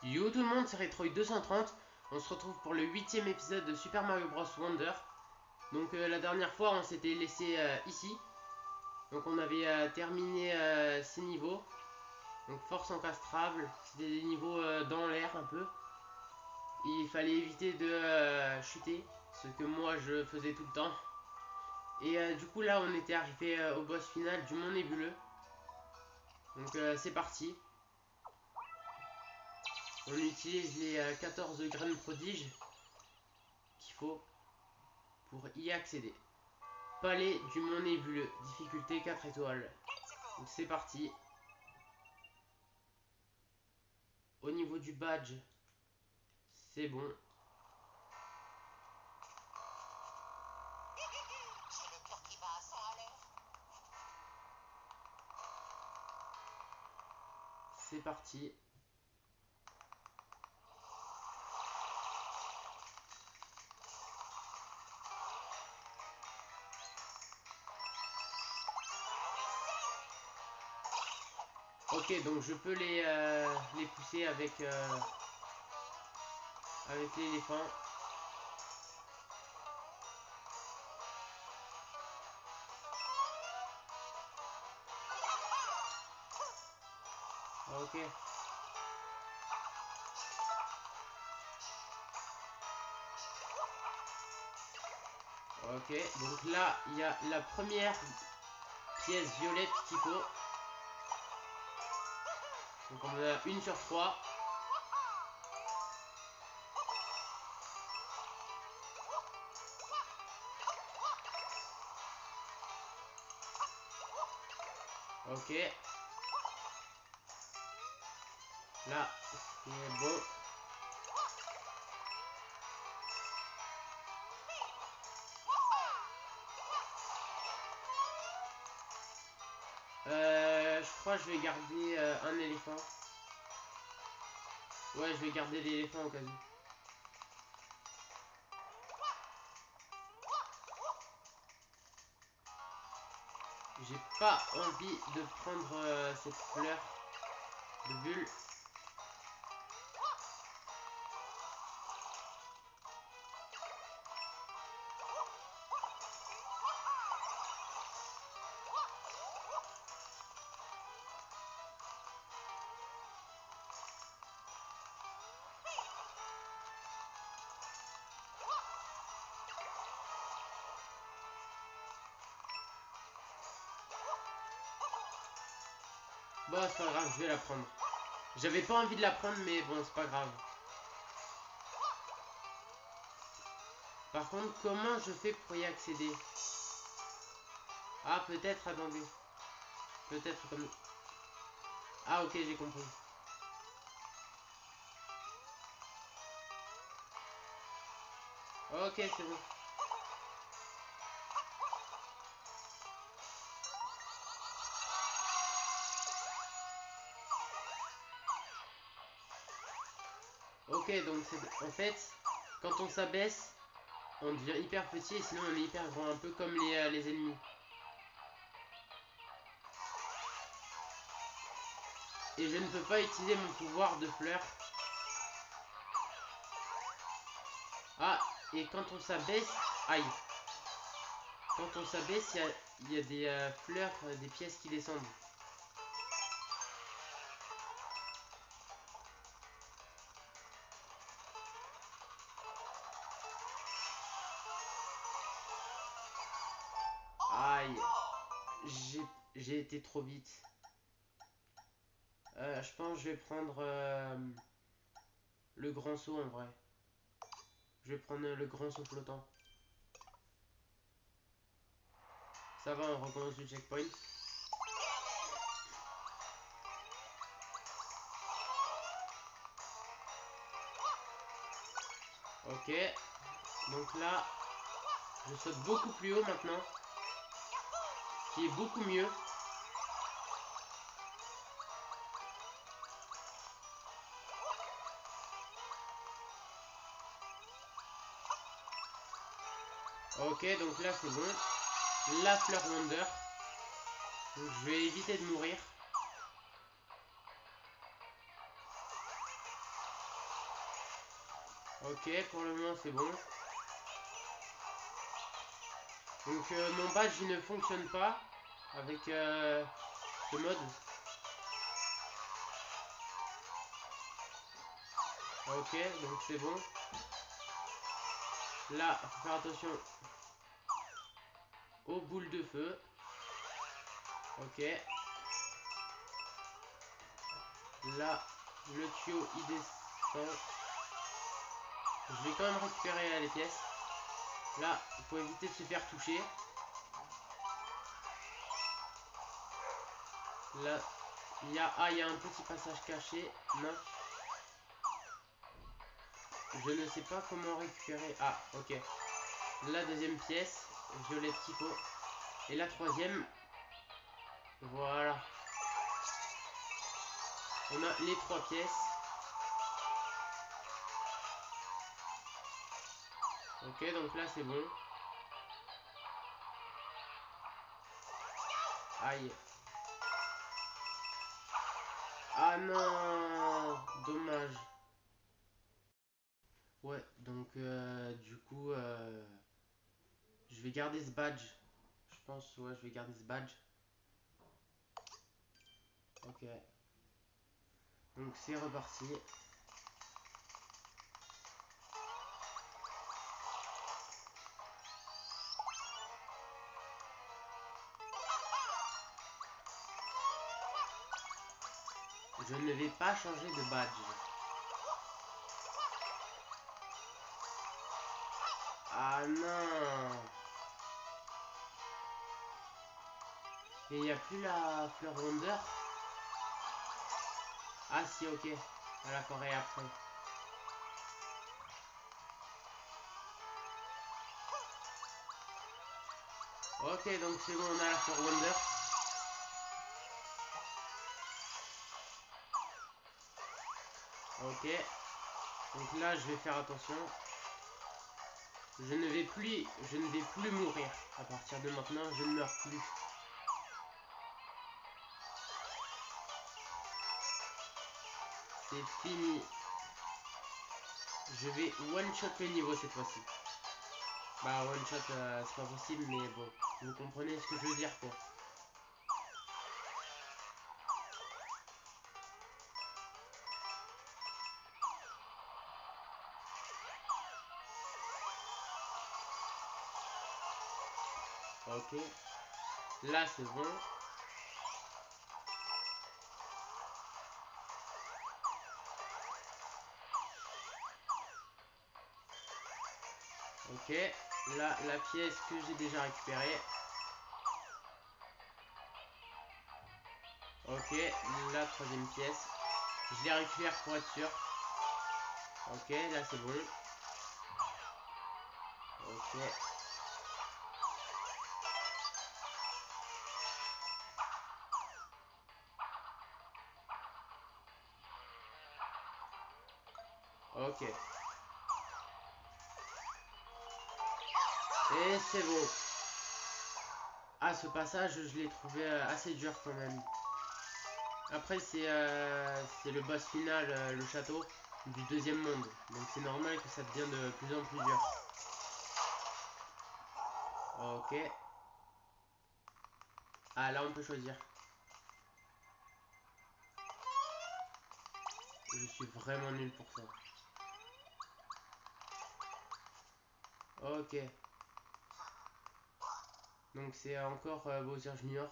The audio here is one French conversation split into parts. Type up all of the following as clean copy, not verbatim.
Yo tout le monde, c'est Retroid230. On se retrouve pour le 8ème épisode de Super Mario Bros Wonder. Donc la dernière fois on s'était laissé ici. Donc on avait terminé ces niveaux. Donc force encastrable, c'était des niveaux dans l'air un peu. Il fallait éviter de chuter, ce que moi je faisais tout le temps. Et du coup là on était arrivé au boss final du Mont Nébuleux. Donc c'est parti. On utilise les 14 graines prodiges qu'il faut pour y accéder. Palais du Mont Nébuleux, difficulté 4 étoiles. Donc c'est parti. Au niveau du badge, c'est bon. C'est parti. Ok, donc je peux les pousser avec l'éléphant. Ok. Ok, donc là, il y a la première pièce violette qu'il faut. Donc on en a une sur 3. Ok. Là, c'est bon. Je crois que je vais garder un éléphant. Ouais, je vais garder l'éléphant au cas où. J'ai pas envie de prendre cette fleur de bulle. Bon, c'est pas grave, je vais la prendre. J'avais pas envie de la prendre, mais bon, c'est pas grave. Par contre, comment je fais pour y accéder? Ah, peut-être, attendez. Peut-être comme... Ah, ok, j'ai compris. Ok, c'est bon. Ok, donc c'est... En fait, quand on s'abaisse, on devient hyper petit et sinon on est hyper grand, un peu comme les ennemis. Et je ne peux pas utiliser mon pouvoir de fleur. Ah, et quand on s'abaisse... Aïe. Quand on s'abaisse, il y a des fleurs, des pièces qui descendent. Aïe. J'ai été trop vite. Je pense que je vais prendre le grand saut en vrai. Je vais prendre le grand saut flottant. Ça va, on recommence du checkpoint. Ok. Donc là, je saute beaucoup plus haut maintenant. Ce qui est beaucoup mieux. Ok, donc là c'est bon. La fleur Wonder. Donc je vais éviter de mourir. Ok, pour le moment c'est bon. Donc mon badge il ne fonctionne pas avec ce mode. Ok, donc c'est bon. Là, faut faire attention aux boules de feu. Ok. Là, le tuyau il descend. Je vais quand même récupérer les pièces. Là, il faut éviter de se faire toucher. Là, il y a un petit passage caché. Non. Je ne sais pas comment récupérer. Ah, ok. La deuxième pièce, violet petit pot. Et la troisième. Voilà. On a les 3 pièces. Ok, donc là c'est bon. Aïe. Ah non, dommage. Ouais, donc du coup, je vais garder ce badge. Je pense, ouais, je vais garder ce badge. Ok. Donc c'est reparti. Je ne vais pas changer de badge. Ah non. Et il n'y a plus la fleur Wonder. Ah si, ok. Elle apparaît après. Ok, donc c'est bon, on a la fleur Wonder. Ok. Donc là, je vais faire attention. Je ne vais plus mourir. À partir de maintenant, je ne meurs plus. C'est fini. Je vais one-shot le niveau cette fois-ci. Bah, one-shot, c'est pas possible, mais bon. Vous comprenez ce que je veux dire, quoi. Ok. Là, c'est bon. Ok. Là, la pièce que j'ai déjà récupérée. Ok. La troisième pièce. Je les récupère pour être sûr. Ok, là c'est bon. Ok. Ok. Et c'est bon. Ah, ce passage, je l'ai trouvé assez dur quand même. Après, c'est le boss final, le château du deuxième monde. Donc c'est normal que ça devient de plus en plus dur. Ok. Ah, là on peut choisir. Je suis vraiment nul pour ça. Ok. Donc c'est encore Bowser Junior.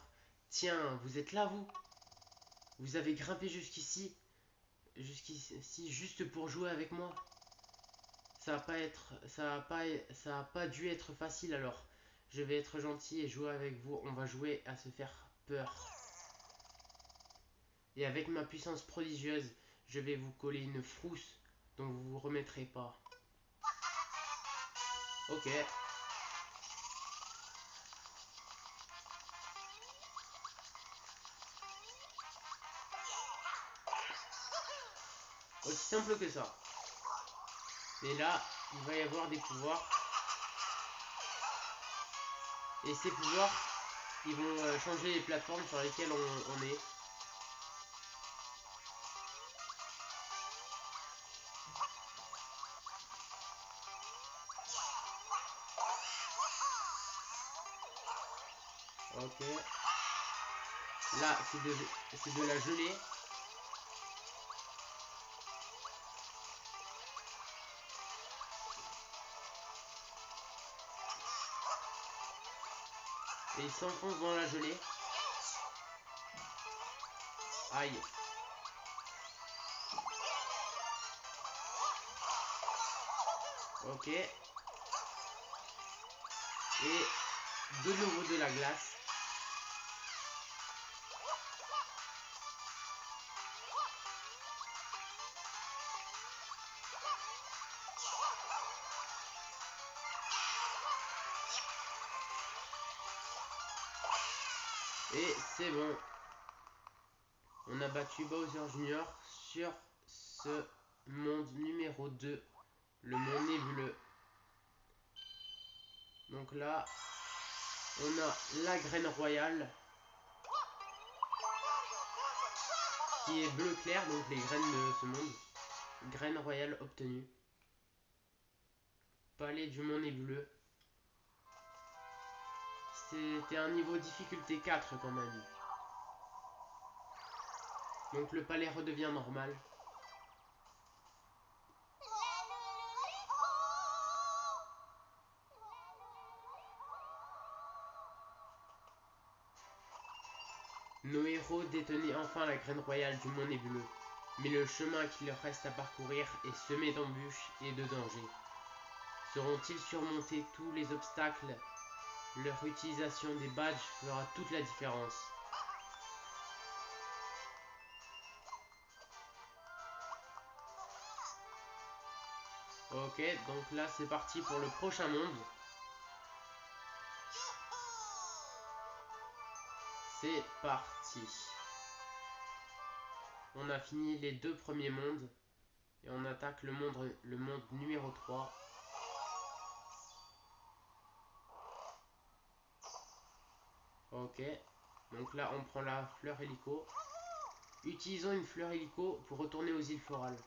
Tiens, vous êtes là vous? Vous avez grimpé jusqu'ici? Jusqu'ici juste pour jouer avec moi? Ça va pas dû être facile alors. Je vais être gentil et jouer avec vous. On va jouer à se faire peur. Et avec ma puissance prodigieuse, je vais vous coller une frousse dont vous vous remettrez pas. Ok. Aussi simple que ça. Et là, il va y avoir des pouvoirs. Et ces pouvoirs, ils vont changer les plateformes sur lesquelles on est. Ok. Là, c'est de la gelée. Et il s'enfonce dans la gelée. Aïe. Ok. Et de nouveau de la glace. Et c'est bon. On a battu Bowser Jr. sur ce monde numéro 2. Le monde nébuleux. Donc là, on a la graine royale. Qui est bleu clair, donc les graines de ce monde. Graine royale obtenue. Palais du monde nébuleux. C'était un niveau difficulté 4 quand même. Donc le palais redevient normal. Nos héros détenaient enfin la graine royale du monde nébuleux. Mais le chemin qu'il leur reste à parcourir est semé d'embûches et de dangers. Sauront-ils surmonter tous les obstacles? Leur utilisation des badges fera toute la différence. Ok, donc là c'est parti pour le prochain monde. C'est parti. On a fini les deux premiers mondes. Et on attaque le monde numéro 3. Ok. Donc là on prend la fleur hélico. Utilisons une fleur hélico pour retourner aux îles florales.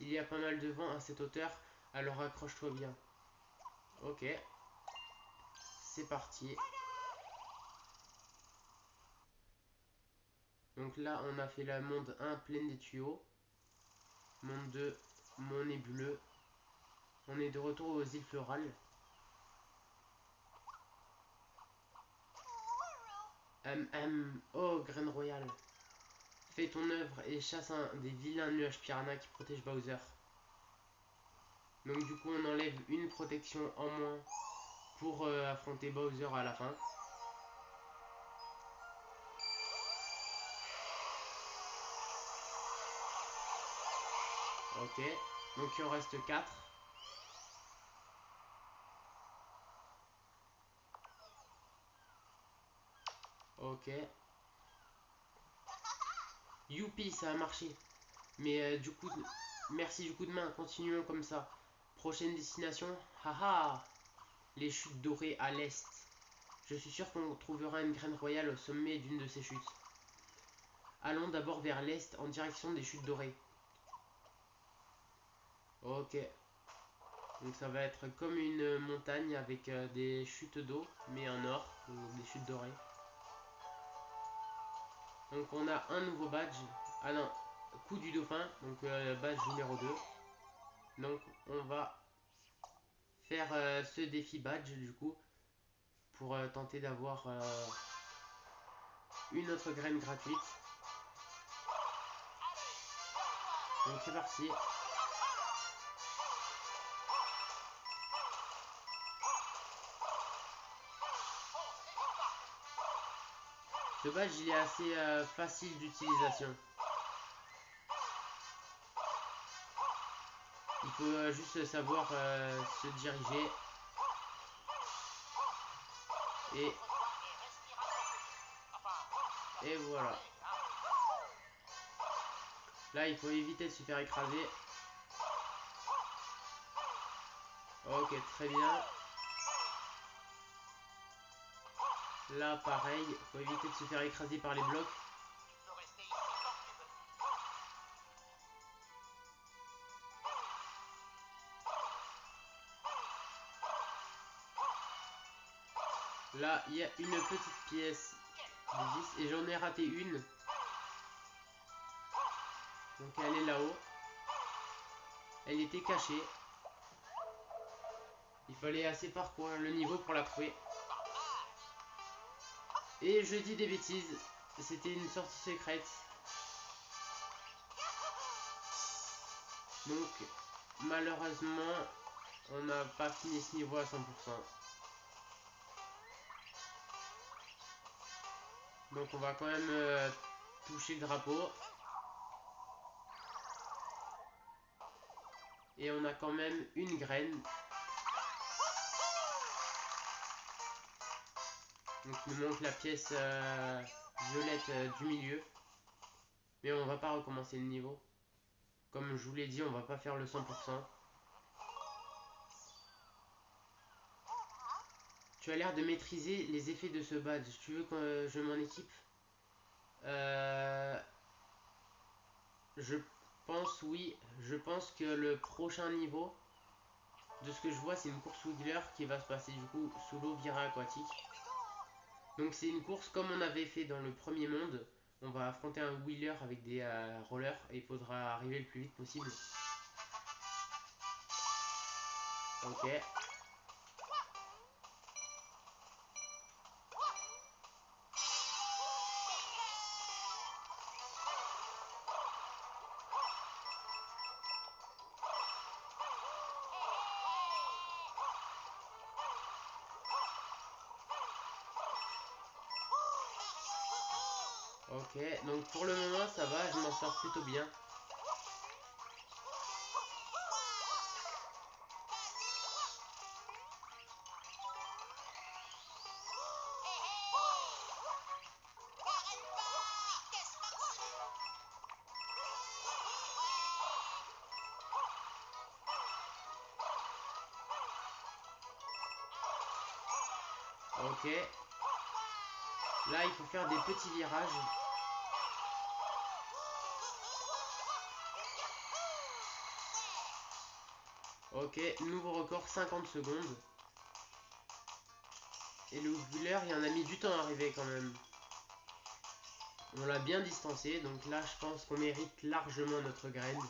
Il y a pas mal de vent à cette hauteur, alors accroche-toi bien. Ok. C'est parti. Donc là on a fait la monde 1 pleine des tuyaux. Monde 2, monde nébuleux. On est de retour aux îles florales. Oh, graine royale. Fais ton œuvre et chasse un des vilains nuages piranha qui protègent Bowser. Donc du coup on enlève une protection en moins pour affronter Bowser à la fin. Ok, donc il en reste 4. Ok. Youpi, ça a marché. Mais du coup, merci du coup de main, continuons comme ça. Prochaine destination, haha, les chutes dorées à l'est. Je suis sûr qu'on trouvera une graine royale au sommet d'une de ces chutes. Allons d'abord vers l'est en direction des chutes dorées. Ok. Donc ça va être comme une montagne avec des chutes d'eau, mais en or, donc des chutes dorées. Donc on a un nouveau badge. Ah non, coup du dauphin, donc badge numéro 2. Donc on va faire ce défi badge du coup pour tenter d'avoir une autre graine gratuite. Donc c'est parti. Ce badge il est assez facile d'utilisation. Il faut juste savoir se diriger. Et voilà. Là il faut éviter de se faire écraser. Ok, très bien. Là pareil, il faut éviter de se faire écraser par les blocs. Là, il y a une petite pièce de 10 et j'en ai raté une. Donc elle est là-haut. Elle était cachée. Il fallait assez parcourir le niveau pour la trouver. Et je dis des bêtises. C'était une sortie secrète. Donc malheureusement, on n'a pas fini ce niveau à 100%. Donc on va quand même toucher le drapeau. Et on a quand même une graine. Donc il nous manque la pièce violette du milieu. Mais on va pas recommencer le niveau. Comme je vous l'ai dit, on va pas faire le 100%. Tu as l'air de maîtriser les effets de ce badge. Tu veux que je m'en équipe? Je pense oui. Je pense que le prochain niveau, de ce que je vois, c'est une course Wiggler qui va se passer du coup sous l'eau vira aquatique. Donc c'est une course comme on avait fait dans le premier monde. On va affronter un wheeler avec des rollers et il faudra arriver le plus vite possible. Ok. Ok, donc pour le moment ça va, je m'en sors plutôt bien. Ok. Là il faut faire des petits virages. Ok, nouveau record 50 secondes. Et le wheeler il en a mis du temps à arriver quand même. On l'a bien distancé, donc là je pense qu'on mérite largement notre graine.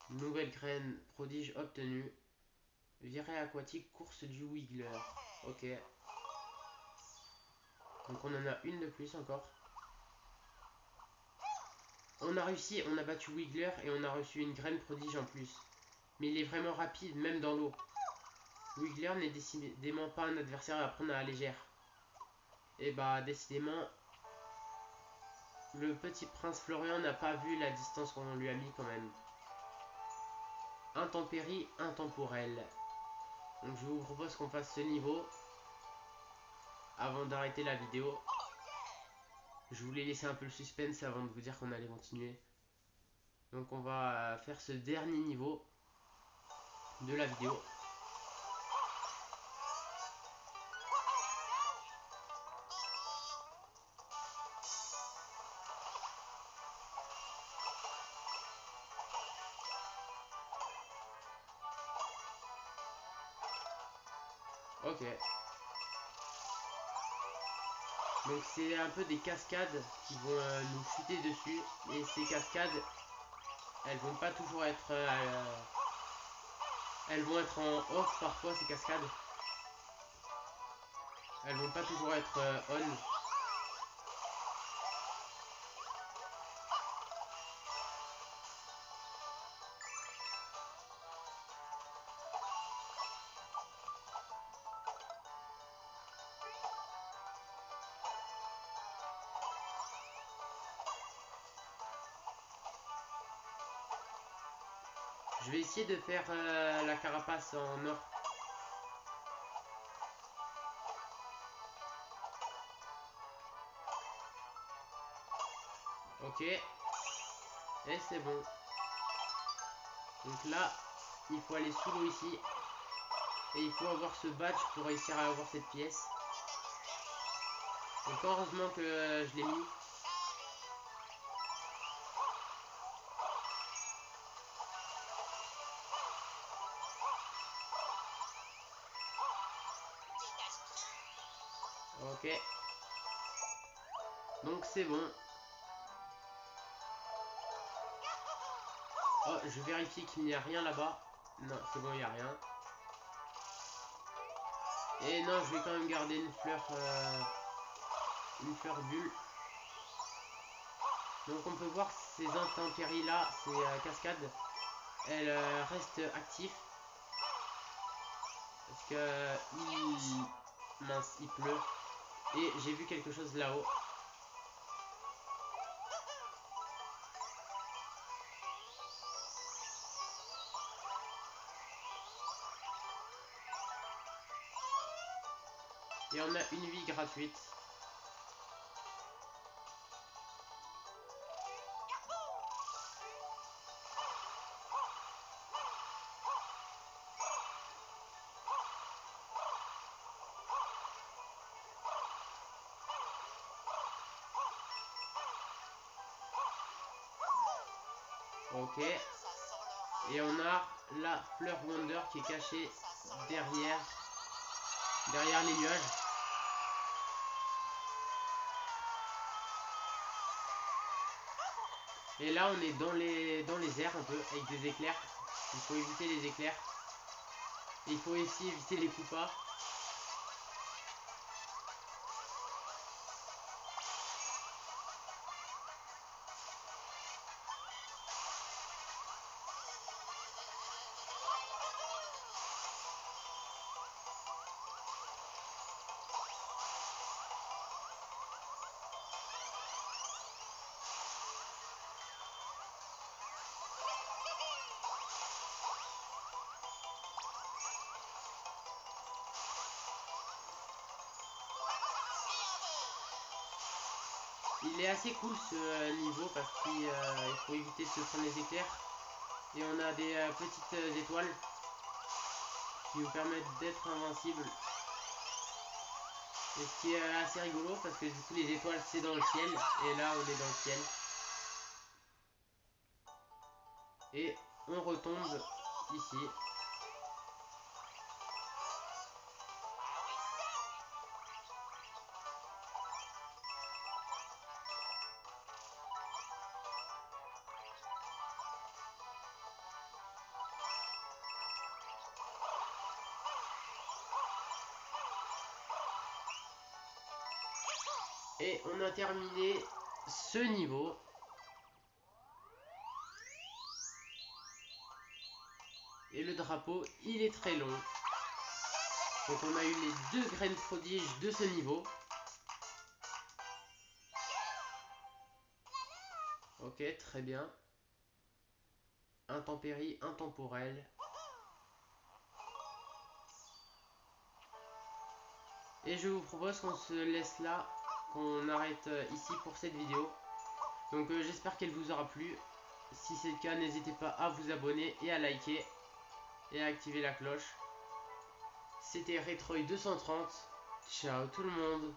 Nouvelle graine prodige obtenue. Virée aquatique, course du Wiggler. Ok. Donc on en a une de plus encore. On a réussi, on a battu Wiggler et on a reçu une graine prodige en plus. Mais il est vraiment rapide, même dans l'eau. Wiggler n'est décidément pas un adversaire à prendre à la légère. Et bah décidément, le petit prince Florian n'a pas vu la distance qu'on lui a mis quand même. Intempérie intemporelle. Donc je vous propose qu'on fasse ce niveau avant d'arrêter la vidéo. Je voulais laisser un peu le suspense avant de vous dire qu'on allait continuer. Donc on va faire ce dernier niveau de la vidéo. Ok. Donc c'est un peu des cascades qui vont nous chuter dessus. Et ces cascades, elles vont pas toujours être... elles vont être en off parfois ces cascades. Elles vont pas toujours être on. Je vais essayer de faire la carapace en or. Ok. Et c'est bon. Donc là, il faut aller sous l'eau ici. Et il faut avoir ce badge pour réussir à avoir cette pièce. Donc heureusement que je l'ai mis. Ok. Donc c'est bon. Oh, je vérifie qu'il n'y a rien là-bas. Non, c'est bon, il n'y a rien. Et non, je vais quand même garder une fleur bulle. Donc on peut voir ces intempéries là, ces cascades, elles restent actives. Parce que mince, il pleut. Et j'ai vu quelque chose là-haut. Et on a une vie gratuite. Ok. Et on a la fleur Wonder qui est cachée derrière les nuages. Et là on est dans les airs un peu avec des éclairs. Il faut éviter les éclairs. Et il faut aussi éviter les coupas. Il est assez cool ce niveau parce qu'il faut éviter de se prendre les éclairs. Et on a des petites étoiles qui vous permettent d'être invincible. Et ce qui est assez rigolo parce que du coup les étoiles c'est dans le ciel. Et là on est dans le ciel. Et on retombe ici. Et on a terminé ce niveau. Et le drapeau, il est très long. Donc on a eu les 2 graines prodiges de ce niveau. Ok, très bien. Intempérie, intemporelle. Et je vous propose qu'on se laisse là, qu'on arrête ici pour cette vidéo. Donc j'espère qu'elle vous aura plu. Si c'est le cas, n'hésitez pas à vous abonner et à liker. Et à activer la cloche. C'était Retroid 230. Ciao tout le monde.